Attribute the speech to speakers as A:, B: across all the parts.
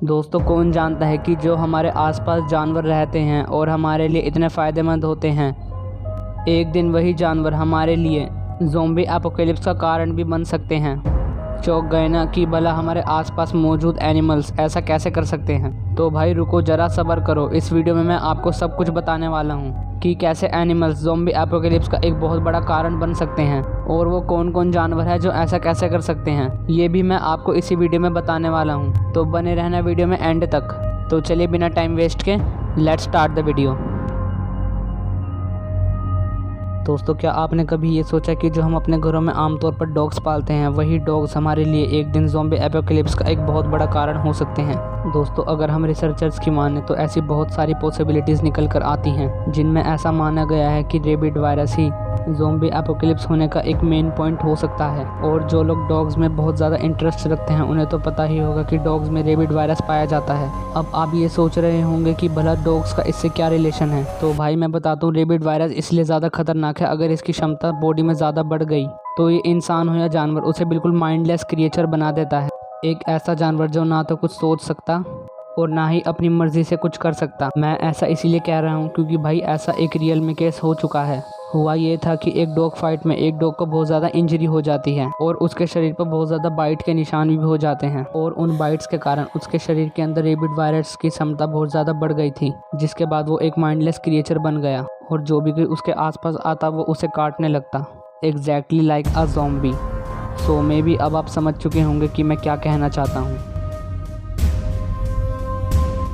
A: दोस्तों, कौन जानता है कि जो हमारे आसपास जानवर रहते हैं और हमारे लिए इतने फ़ायदेमंद होते हैं, एक दिन वही जानवर हमारे लिए ज़ॉम्बी एपोकेलिप्स का कारण भी बन सकते हैं। चौंक गए ना कि भला हमारे आसपास मौजूद एनिमल्स ऐसा कैसे कर सकते हैं? तो भाई रुको, ज़रा सब्र करो। इस वीडियो में मैं आपको सब कुछ बताने वाला हूँ कि कैसे एनिमल्स ज़ॉम्बी एपोकेलिप्स का एक बहुत बड़ा कारण बन सकते हैं और वो कौन कौन जानवर है जो ऐसा कैसे कर सकते हैं, ये भी मैं आपको इसी वीडियो में बताने वाला हूँ। तो बने रहना वीडियो में एंड तक। तो चलिए बिना टाइम वेस्ट के लेट्स स्टार्ट द वीडियो। दोस्तों, क्या आपने कभी ये सोचा कि जो हम अपने घरों में आमतौर पर डॉग्स पालते हैं, वही डॉग्स हमारे लिए एक दिन ज़ॉम्बी एपोकेलिप्स का एक बहुत बड़ा कारण हो सकते हैं। दोस्तों, अगर हम रिसर्चर्स की माने तो ऐसी बहुत सारी पॉसिबिलिटीज़ निकल कर आती हैं, जिनमें ऐसा माना गया है कि रेबिड वायरस ही ज़ॉम्बी एपोकेलिप्स होने का एक मेन पॉइंट हो सकता है। और जो लोग डॉग्स में बहुत ज़्यादा इंटरेस्ट रखते हैं, उन्हें तो पता ही होगा कि डॉग्स में रेबिड वायरस पाया जाता है। अब आप ये सोच रहे होंगे कि भला डॉग्स का इससे क्या रिलेशन है। तो भाई मैं बताता हूँ, रेबिड वायरस इसलिए ज़्यादा खतरनाक है, अगर इसकी क्षमता बॉडी में ज़्यादा बढ़ गई तो ये इंसान हो या जानवर, उसे बिल्कुल माइंडलेस क्रिएचर बना देता है। एक ऐसा जानवर जो ना तो कुछ सोच सकता और ना ही अपनी मर्जी से कुछ कर सकता। मैं ऐसा इसीलिए कह रहा हूँ क्योंकि भाई ऐसा एक रियल में केस हो चुका है। हुआ ये था कि एक डॉग फाइट में एक डॉग को बहुत ज़्यादा इंजरी हो जाती है और उसके शरीर पर बहुत ज़्यादा बाइट के निशान भी हो जाते हैं और उन बाइट्स के कारण उसके शरीर के अंदर रेबिड वायरस की क्षमता बहुत ज़्यादा बढ़ गई थी, जिसके बाद वो एक माइंडलेस क्रिएचर बन गया और जो भी कोई उसके आसपास आता वो उसे काटने लगता, exactly like a zombie. So may be अब आप समझ चुके होंगे कि मैं क्या कहना चाहता हूँ।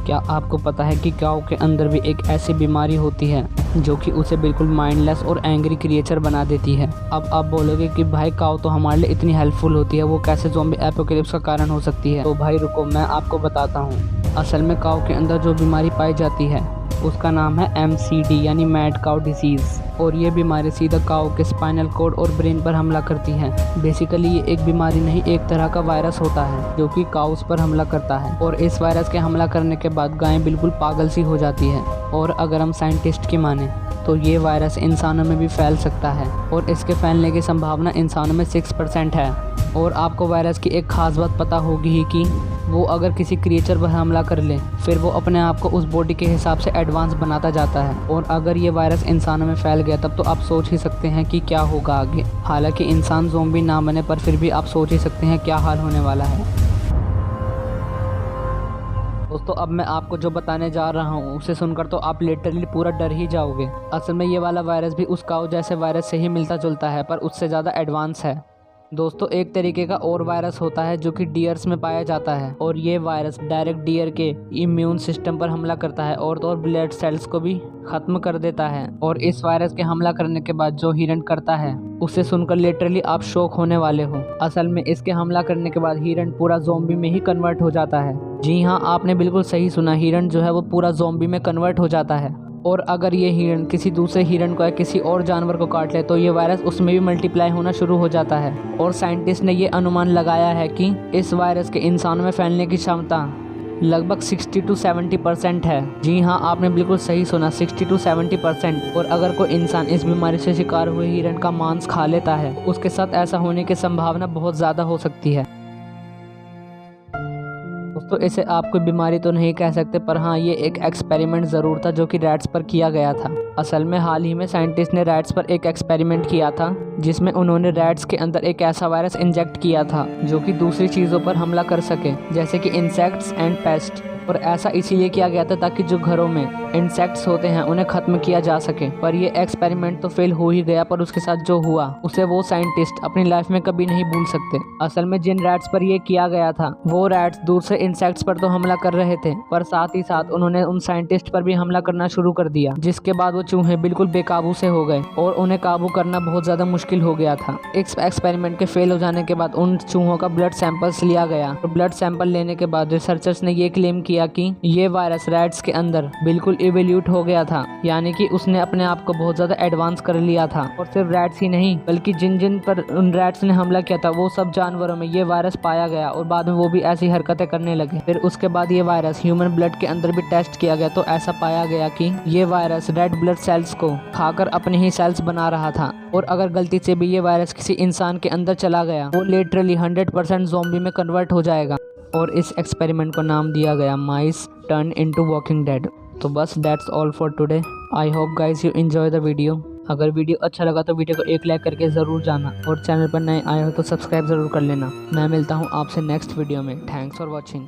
A: क्या आपको पता है कि काऊ के अंदर भी एक ऐसी बीमारी होती है जो कि उसे बिल्कुल माइंडलेस और एंग्री क्रिएचर बना देती है। अब आप बोलोगे कि भाई काऊ तो हमारे लिए इतनी हेल्पफुल होती है, वो कैसे ज़ॉम्बी एपोकेलिप्स का कारण हो सकती है? तो भाई रुको, मैं आपको बताता हूँ। असल में काऊ के अंदर जो बीमारी पाई जाती है उसका नाम है MCD यानी मैड काऊ डिसीज़, और ये बीमारी सीधा काऊ के स्पाइनल कॉर्ड और ब्रेन पर हमला करती है। बेसिकली ये एक बीमारी नहीं, एक तरह का वायरस होता है जो कि काउस पर हमला करता है और इस वायरस के हमला करने के बाद गायें बिल्कुल पागल सी हो जाती है। और अगर हम साइंटिस्ट की माने तो ये वायरस इंसानों में भी फैल सकता है और इसके फैलने की संभावना इंसानों में 6% है। और आपको वायरस की एक ख़ास बात पता होगी ही कि वो अगर किसी क्रिएचर पर हमला कर ले फिर वो अपने आप को उस बॉडी के हिसाब से एडवांस बनाता जाता है। और अगर ये वायरस इंसानों में फैल गया तब तो आप सोच ही सकते हैं कि क्या होगा आगे। हालांकि इंसान ज़ॉम्बी ना बने पर फिर भी आप सोच ही सकते हैं क्या हाल होने वाला है। दोस्तों, अब मैं आपको जो बताने जा रहा हूँ उसे सुनकर तो आप लिटरली पूरा डर ही जाओगे। असल में ये वाला वायरस भी उस काऊ जैसे वायरस से ही मिलता जुलता है, पर उससे ज़्यादा एडवांस है। दोस्तों, एक तरीके का और वायरस होता है जो कि डियर्स में पाया जाता है और ये वायरस डायरेक्ट डियर के इम्यून सिस्टम पर हमला करता है और तो ब्लड सेल्स को भी ख़त्म कर देता है। और इस वायरस के हमला करने के बाद जो हिरण करता है उसे सुनकर लिटरली आप शॉक होने वाले हो। असल में इसके हमला करने के बाद हिरण पूरा ज़ॉम्बी में ही कन्वर्ट हो जाता है। जी हाँ, आपने बिल्कुल सही सुना, हिरण जो है वो पूरा ज़ॉम्बी में कन्वर्ट हो जाता है। और अगर ये हिरण किसी दूसरे हिरण को या किसी और जानवर को काट ले तो ये वायरस उसमें भी मल्टीप्लाई होना शुरू हो जाता है। और साइंटिस्ट ने ये अनुमान लगाया है कि इस वायरस के इंसानों में फैलने की क्षमता लगभग 60 to 70% है। जी हाँ, आपने बिल्कुल सही सुना, 60 to 70%। और अगर कोई इंसान इस बीमारी से शिकार हुए हिरण का मांस खा लेता है, उसके साथ ऐसा होने की संभावना बहुत ज़्यादा हो सकती है। दोस्तों, इसे आप कोई बीमारी तो नहीं कह सकते, पर हाँ ये एक एक्सपेरिमेंट ज़रूर था जो कि रैट्स पर किया गया था। असल में हाल ही में साइंटिस्ट ने रैट्स पर एक एक्सपेरिमेंट किया था जिसमें उन्होंने रैट्स के अंदर एक ऐसा वायरस इंजेक्ट किया था जो कि दूसरी चीज़ों पर हमला कर सके, जैसे कि इंसेक्ट्स एंड पेस्ट। और ऐसा इसीलिए किया गया था ताकि जो घरों में इंसेक्ट्स होते हैं उन्हें ख़त्म किया जा सके। पर ये एक्सपेरिमेंट तो फेल हो ही गया, पर उसके साथ जो हुआ उसे वो साइंटिस्ट अपनी लाइफ में कभी नहीं भूल सकते। असल में जिन रैट्स पर ये किया गया था वो रैट्स दूसरे इंसेक्ट्स पर तो हमला कर रहे थे, पर साथ ही साथ उन्होंने उन साइंटिस्ट पर भी हमला करना शुरू कर दिया, जिसके बाद वो चूहे बिल्कुल बेकाबू से हो गए और उन्हें काबू करना बहुत ज़्यादा मुश्किल हो गया था। इस एक्सपेरिमेंट के फेल हो जाने के बाद उन चूहों का ब्लड सैंपल्स लिया गया और ब्लड सैंपल लेने के बाद रिसर्चर्स ने ये क्लेम किया कि ये वायरस रैट्स के अंदर बिल्कुल इवोल्यूट हो गया था, यानी कि उसने अपने आप को बहुत ज़्यादा एडवांस कर लिया था। और सिर्फ रैट्स ही नहीं बल्कि जिन जिन पर उन रैट्स ने हमला किया था वो सब जानवरों में ये वायरस पाया गया और बाद में वो भी ऐसी हरकतें करने लगे। फिर उसके बाद ये वायरस ह्यूमन ब्लड के अंदर भी टेस्ट किया गया तो ऐसा पाया गया कि ये वायरस रेड ब्लड सेल्स को खाकर अपने ही सेल्स बना रहा था। और अगर गलती से भी ये वायरस किसी इंसान के अंदर चला गया वो लिटरली 100% ज़ॉम्बी में कन्वर्ट हो जाएगा। और इस एक्सपेरिमेंट को नाम दिया गया माइस टर्न इनटू वॉकिंग डेड। तो बस that's all for today. I hope guys you enjoy the video. अगर वीडियो अच्छा लगा तो वीडियो को एक लाइक करके ज़रूर जाना और चैनल पर नए आए हो तो सब्सक्राइब ज़रूर कर लेना। मैं मिलता हूँ आपसे नेक्स्ट वीडियो में। Thanks for watching.